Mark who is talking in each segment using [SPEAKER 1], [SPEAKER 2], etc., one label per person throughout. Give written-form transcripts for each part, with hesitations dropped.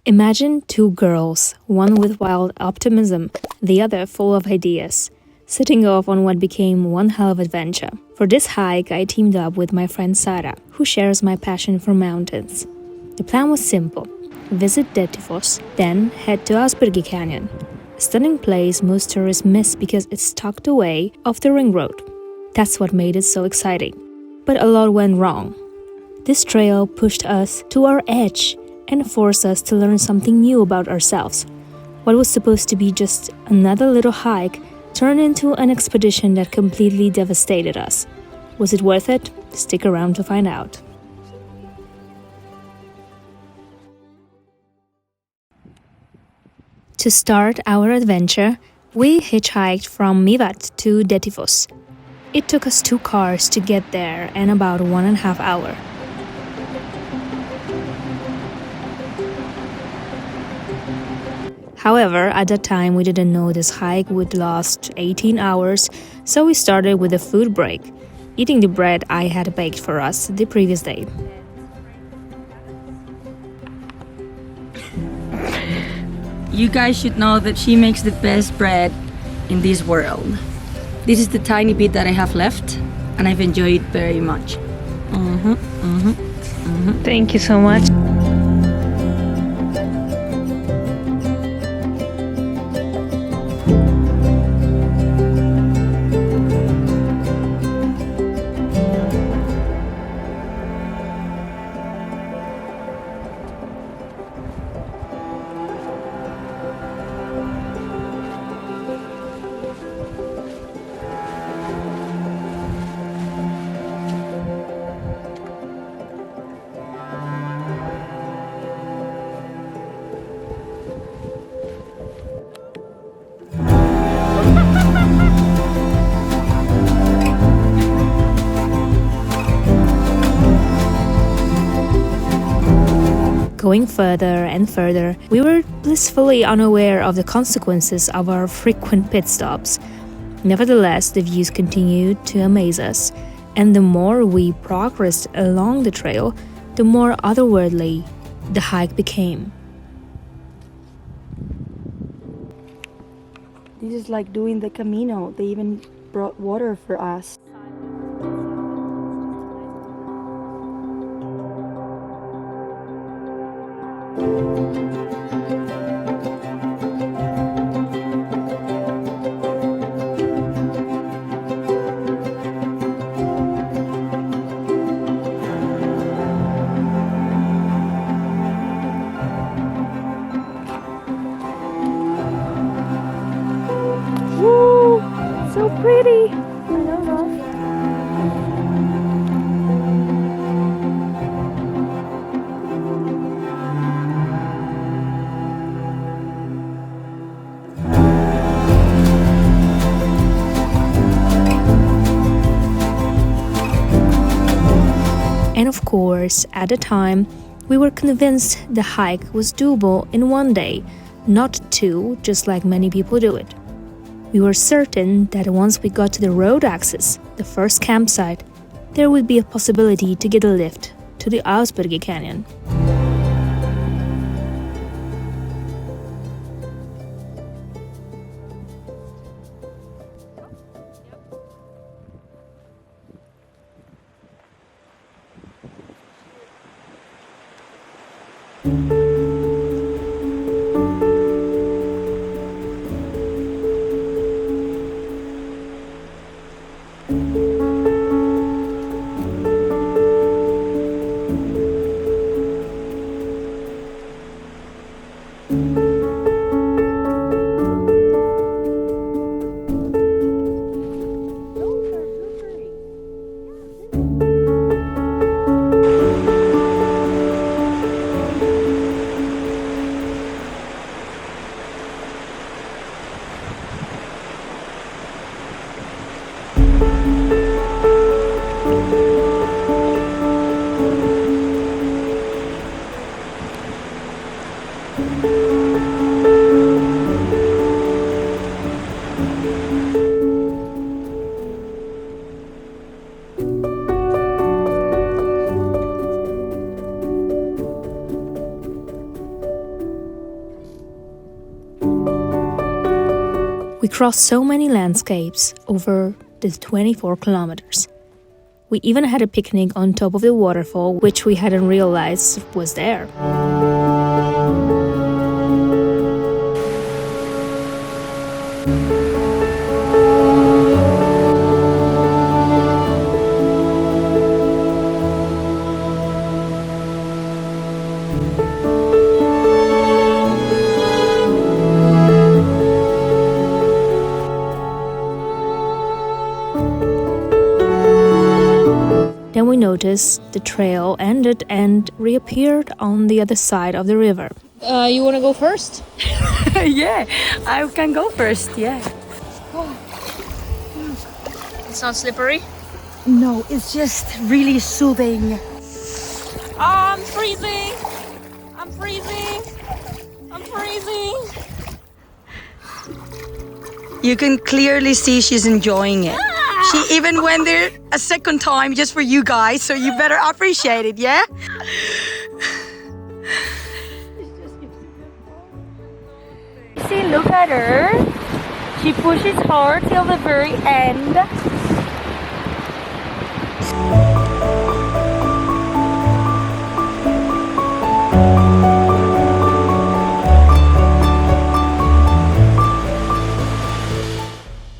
[SPEAKER 1] Imagine two girls, one with wild optimism, the other full of ideas, setting off on what became one hell of an adventure. For this hike, I teamed up with my friend Sara, who shares my passion for mountains. The plan was simple: visit Dettifoss, then head to Ásbyrgi Canyon, a stunning place most tourists miss because it's tucked away off the ring road. That's what made it so exciting. But a lot went wrong. This trail pushed us to our edge and forced us to learn something new about ourselves. What was supposed to be just another little hike turned into an expedition that completely devastated us. Was it worth it? Stick around to find out. To start our adventure, we hitchhiked from Mývatn to Dettifoss. It took us 2 cars to get there and about 1.5 hours. However, at that time we didn't know this hike would last 18 hours, so we started with a food break, eating the bread I had baked for us the previous day.
[SPEAKER 2] You guys should know that she makes the best bread in this world. This is the tiny bit that I have left, and I've enjoyed it very much.
[SPEAKER 1] Thank you so much. Going further and further, we were blissfully unaware of the consequences of our frequent pit stops. Nevertheless, the views continued to amaze us, and the more we progressed along the trail, the more otherworldly the hike became.
[SPEAKER 2] This is like doing the Camino. They even brought water for us. Woo! So pretty! I don't know.
[SPEAKER 1] And of course, at the time, we were convinced the hike was doable in 1 day, not 2, just like many people do it. We were certain that once we got to the road access, the first campsite, there would be a possibility to get a lift to the Ásbyrgi Canyon. We crossed so many landscapes over the 24 kilometers. We even had a picnic on top of the waterfall, which we hadn't realized was there. Then we noticed the trail ended and reappeared on the other side of the river. You want to go first?
[SPEAKER 2] Yeah, I can go first, yeah.
[SPEAKER 1] It's not slippery?
[SPEAKER 2] No, it's just really soothing.
[SPEAKER 1] I'm freezing! I'm freezing! I'm freezing!
[SPEAKER 2] You can clearly see she's enjoying it. She even went there a second time just for you guys, so you better appreciate it, yeah? See, look at her. She pushes hard till the very end.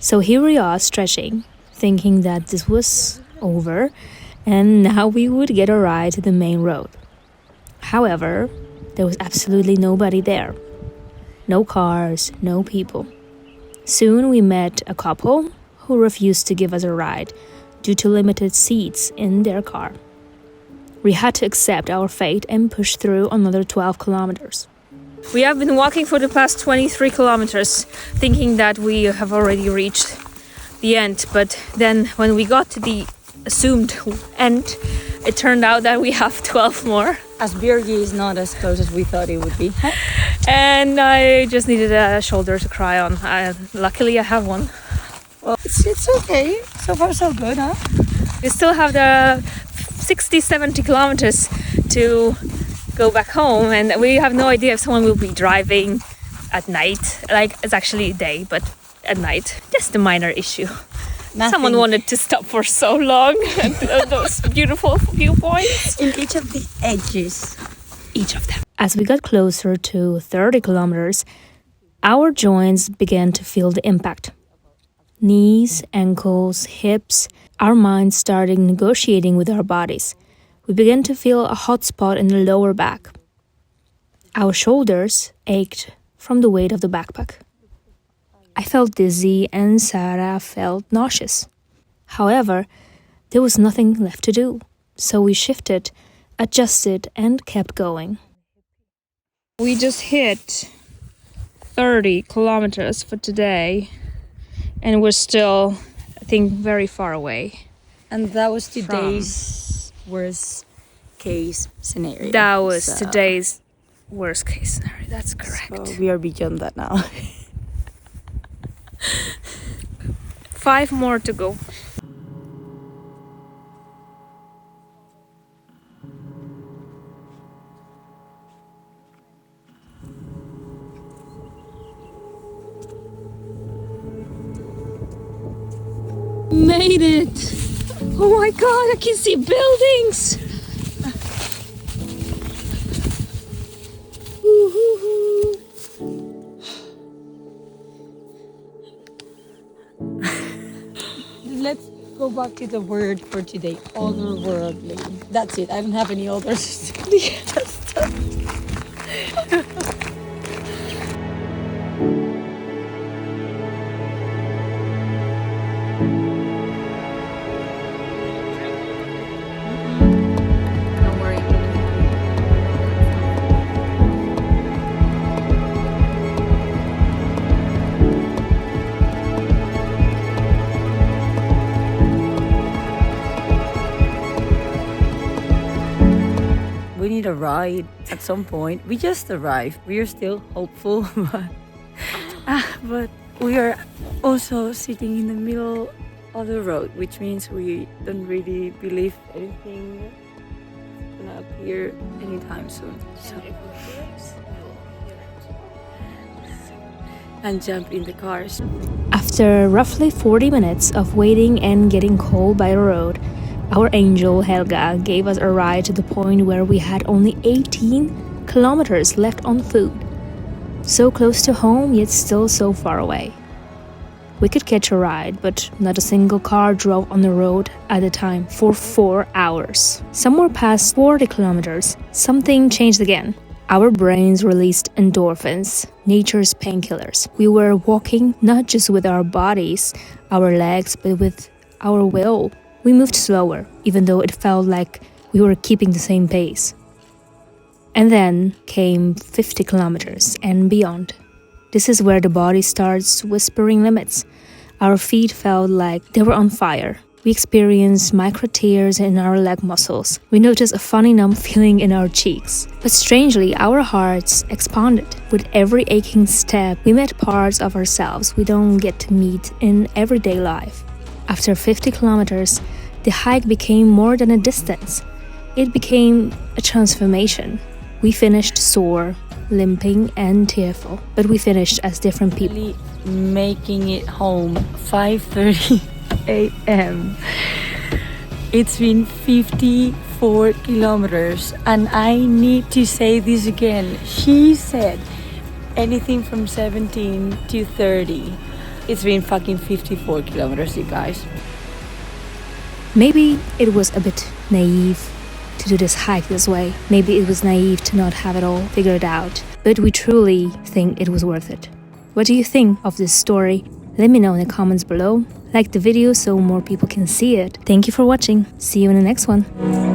[SPEAKER 1] So here we are stretching, thinking that this was over and now we would get a ride to the main road. However, there was absolutely nobody there. No cars, no people. Soon we met a couple who refused to give us a ride due to limited seats in their car. We had to accept our fate and push through another 12 kilometers. We have been walking for the past 23 kilometers, thinking that we have already reached the end. But then when we got to the assumed end, it turned out that we have 12 more.
[SPEAKER 2] Ásbyrgi is not as close as we thought it would be.
[SPEAKER 1] And I just needed a shoulder to cry on. Luckily, I have one.
[SPEAKER 2] Well, it's okay. So far, so good, huh?
[SPEAKER 1] We still have the 60-70 kilometers to go back home, and we have no idea if someone will be driving at night. Like, it's actually day, but at night. Just a minor issue.
[SPEAKER 2] Nothing.
[SPEAKER 1] Someone wanted to stop for so long at those beautiful viewpoints.
[SPEAKER 2] In each of the edges.
[SPEAKER 1] Each of them. As we got closer to 30 kilometers, our joints began to feel the impact. Knees, ankles, hips, our minds started negotiating with our bodies. We began to feel a hot spot in the lower back. Our shoulders ached from the weight of the backpack. I felt dizzy and Sarah felt nauseous. However, there was nothing left to do, so we shifted, adjusted, and kept going. We just hit 30 kilometers for today, and we're still, I think, very far away.
[SPEAKER 2] And that was today's worst case scenario.
[SPEAKER 1] That was today's worst case scenario, that's correct.
[SPEAKER 2] So we are beyond that now.
[SPEAKER 1] 5 more to go. Made it! Oh my god, I can see buildings!
[SPEAKER 2] Let's go back to the word for today. Otherworldly. That's it. I don't have any others.
[SPEAKER 1] Don't worry.
[SPEAKER 2] We need a ride at some point. We just arrived. We are still hopeful, but we are also sitting in the middle of the road, which means we don't really believe anything is gonna appear anytime soon. So. and jump in the cars.
[SPEAKER 1] After roughly 40 minutes of waiting and getting cold by the road, our angel Helga gave us a ride to the point where we had only 18 kilometers left on food. So close to home, yet still so far away. We could catch a ride, but not a single car drove on the road at the time for 4 hours. Somewhere past 40 kilometers, something changed again. Our brains released endorphins, nature's painkillers. We were walking not just with our bodies, our legs, but with our will. We moved slower, even though it felt like we were keeping the same pace. And then came 50 kilometers and beyond. This is where the body starts whispering limits. Our feet felt like they were on fire. We experienced micro tears in our leg muscles. We noticed a funny numb feeling in our cheeks. But strangely, our hearts expanded. With every aching step, we met parts of ourselves we don't get to meet in everyday life. After 50 kilometers, the hike became more than a distance. It became a transformation. We finished sore, limping and tearful, but we finished as different people.
[SPEAKER 2] Making it home 5:30 a.m. It's been 54 kilometers, and I need to say this again. She said anything from 17 to 30. It's been fucking 54 kilometers, you guys.
[SPEAKER 1] Maybe it was a bit naive to do this hike this way. Maybe it was naive to not have it all figured out. But we truly think it was worth it. What do you think of this story? Let me know in the comments below. Like the video so more people can see it. Thank you for watching. See you in the next one.